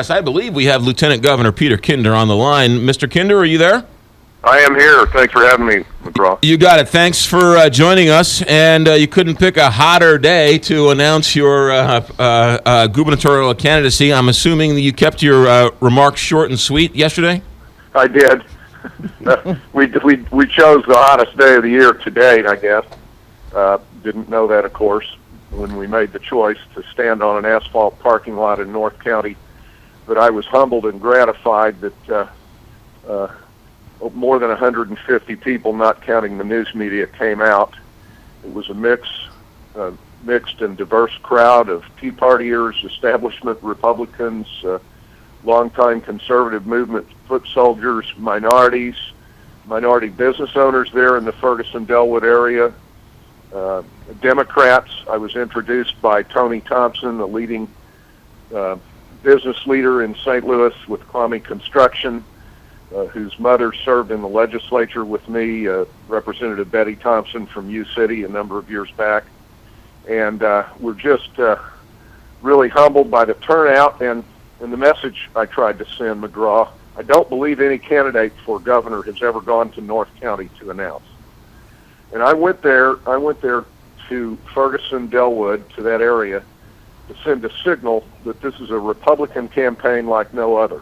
Yes, I believe we have Lieutenant Governor Peter Kinder on the line. Mr. Kinder, are you there? I am here. Thanks for having me, McGraw. You got it. Thanks for joining us. And you couldn't pick a hotter day to announce your gubernatorial candidacy. I'm assuming that you kept your remarks short and sweet yesterday? I did. We chose the hottest day of the year to date, I guess. Didn't know that, of course, when we made the choice to stand on an asphalt parking lot in North County. But I was humbled and gratified that more than 150 people, not counting the news media, came out. It was a mixed and diverse crowd of Tea Partiers, establishment Republicans, longtime conservative movement foot soldiers, minority business owners there in the Ferguson-Dellwood area, Democrats. I was introduced by Tony Thompson, a leading business leader in St. Louis with Kwame Construction, whose mother served in the legislature with me, Representative Betty Thompson from U-City a number of years back. And we're just really humbled by the turnout and the message I tried to send, McGraw. I don't believe any candidate for governor has ever gone to North County to announce. And I went there to Ferguson-Dellwood, to that area, to send a signal that this is a Republican campaign like no other,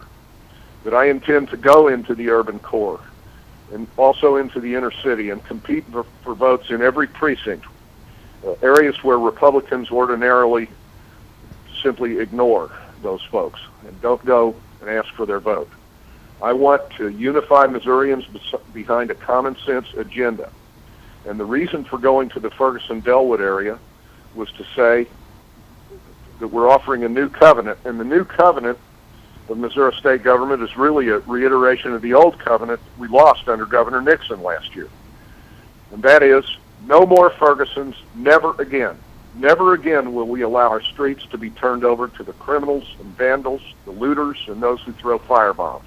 that I intend to go into the urban core and also into the inner city and compete for votes in every precinct, areas where Republicans ordinarily simply ignore those folks and don't go and ask for their vote. I want to unify Missourians behind a common sense agenda. And the reason for going to the Ferguson-Dellwood area was to say that we're offering a new covenant, and the new covenant of Missouri state government is really a reiteration of the old covenant we lost under Governor Nixon last year. And that is, no more Fergusons, never again. Never again will we allow our streets to be turned over to the criminals and vandals, the looters, and those who throw firebombs.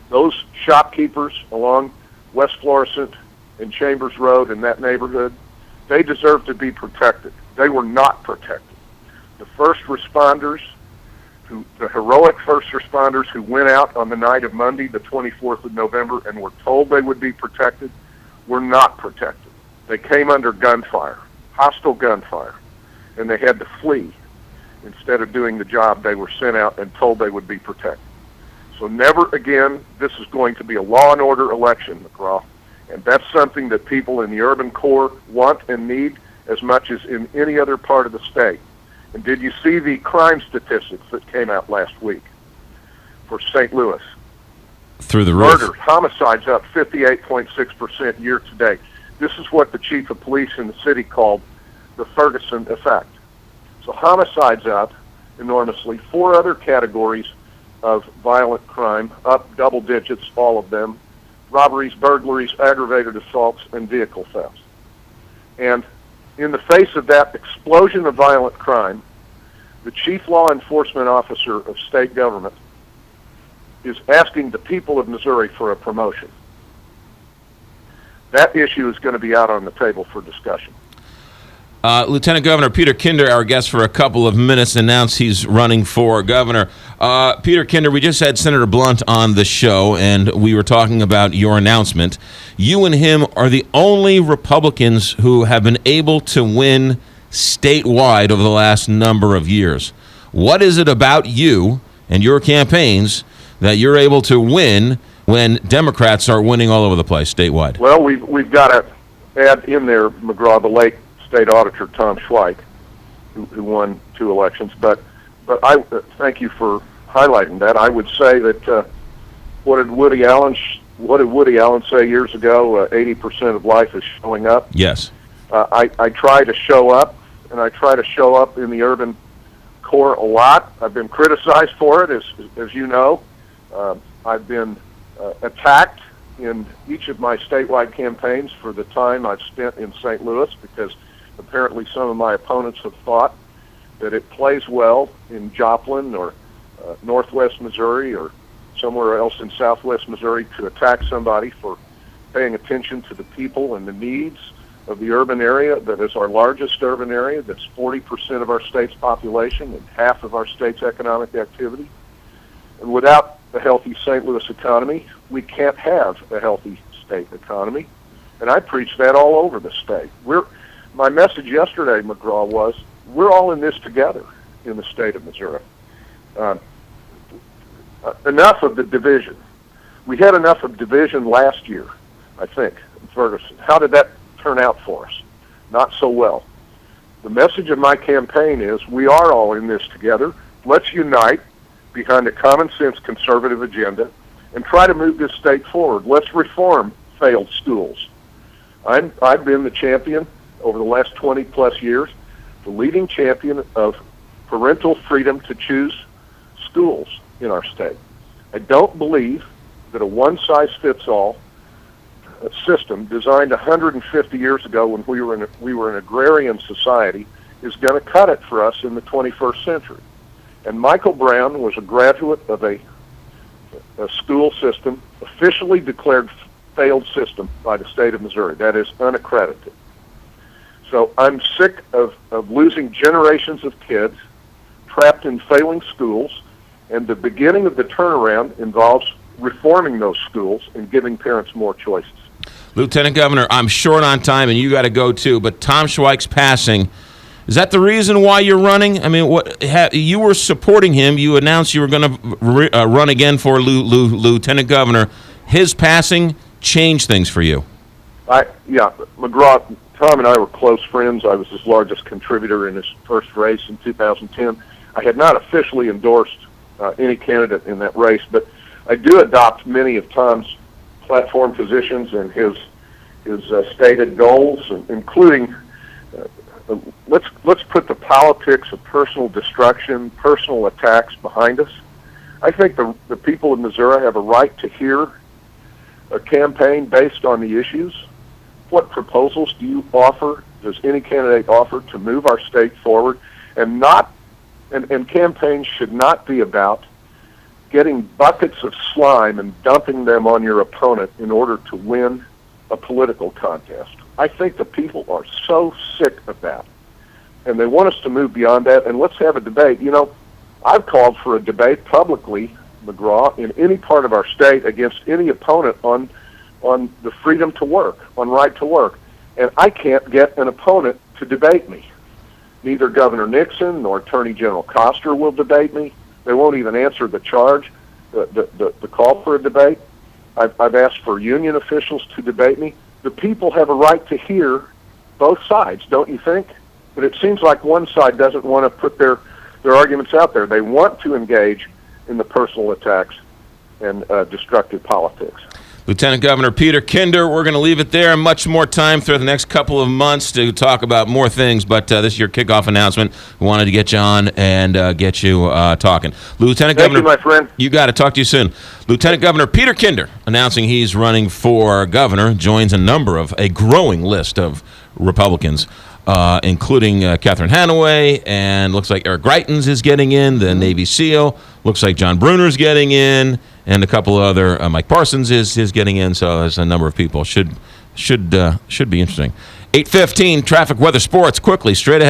Those shopkeepers along West Florissant and Chambers Road in that neighborhood, they deserve to be protected. They were not protected. The first responders, the heroic first responders who went out on the night of Monday, the 24th of November, and were told they would be protected, were not protected. They came under gunfire, hostile gunfire, and they had to flee instead of doing the job they were sent out and told they would be protected. So never again, this is going to be a law and order election, McGraw, and that's something that people in the urban core want and need as much as in any other part of the state. And did you see the crime statistics that came out last week for St. Louis? Through the roof. Murders, homicides up 58.6% year to date. This is what the chief of police in the city called the Ferguson effect. So homicides up enormously. 4 other categories of violent crime up double digits, all of them. Robberies, burglaries, aggravated assaults, and vehicle thefts. And in the face of that explosion of violent crime, the chief law enforcement officer of state government is asking the people of Missouri for a promotion. That issue is going to be out on the table for discussion. Lieutenant Governor Peter Kinder, our guest for a couple of minutes, announced he's running for governor. Peter Kinder, we just had Senator Blunt on the show, and we were talking about your announcement. You and him are the only Republicans who have been able to win statewide over the last number of years. What is it about you and your campaigns that you're able to win when Democrats are winning all over the place statewide? Well, we've got to add in there, McGraw, the late State Auditor Tom Schweik, who won 2 elections. But I thank you for highlighting that. I would say that what did Woody Allen say years ago? 80% of life is showing up. Yes. I try to show up, and I try to show up in the urban core a lot. I've been criticized for it, as you know. I've been attacked in each of my statewide campaigns for the time I've spent in St. Louis, because apparently some of my opponents have thought that it plays well in Joplin or northwest Missouri or somewhere else in southwest Missouri to attack somebody for paying attention to the people and the needs of the urban area that is our largest urban area, that's 40% of our state's population and half of our state's economic activity. And without a healthy St. Louis economy, we can't have a healthy state economy. And I preach that all over the state. My message yesterday, McGraw, was we're all in this together in the state of Missouri. Enough of the division. We had enough of division last year, I think, in Ferguson. How did that turn out for us? Not so well. The message of my campaign is we are all in this together. Let's unite behind a common sense conservative agenda and try to move this state forward. Let's reform failed schools. I've been the champion over the last 20 plus years, the leading champion of parental freedom to choose schools in our state. I don't believe that a one-size-fits-all system designed 150 years ago when we were an agrarian society is going to cut it for us in the 21st century. And Michael Brown was a graduate of a school system officially declared failed system by the state of Missouri. That is unaccredited. So I'm sick of losing generations of kids trapped in failing schools, and the beginning of the turnaround involves reforming those schools and giving parents more choices. Lieutenant Governor, I'm short on time, and you got to go too, but Tom Schweik's passing, is that the reason why you're running? I mean, you were supporting him. You announced you were going to run again for Lieutenant Governor. His passing changed things for you. Yeah, McGraw, Tom and I were close friends. I was his largest contributor in his first race in 2010. I had not officially endorsed any candidate in that race, but I do adopt many of Tom's platform positions and his stated goals, including let's put the politics of personal destruction, personal attacks behind us. I think the people of Missouri have a right to hear a campaign based on the issues. What proposals do you offer? Does any candidate offer to move our state forward? And campaigns should not be about getting buckets of slime and dumping them on your opponent in order to win a political contest. I think the people are so sick of that, and they want us to move beyond that, and let's have a debate. You know, I've called for a debate publicly, McGraw, in any part of our state against any opponent on the freedom to work, on right to work, and I can't get an opponent to debate me. Neither Governor Nixon nor Attorney General Koster will debate me. They won't even answer the charge, the call for a debate. I've asked for union officials to debate me. The people have a right to hear both sides, don't you think? But it seems like one side doesn't want to put their arguments out there. They want to engage in the personal attacks and destructive politics. Lieutenant Governor Peter Kinder, we're going to leave it there. Much more time through the next couple of months to talk about more things, but this is your kickoff announcement. We wanted to get you on and get you talking. Lieutenant Governor, Thank you, my friend. You got to talk to you soon. Lieutenant Governor Peter Kinder announcing he's running for governor, joins a growing list of Republicans, including Catherine Hanaway, and looks like Eric Greitens is getting in, the Navy SEAL. Looks like John Bruner's getting in, and a couple other, Mike Parsons is getting in, so there's a number of people. Should be interesting. 8:15, traffic, weather, sports, quickly, straight ahead.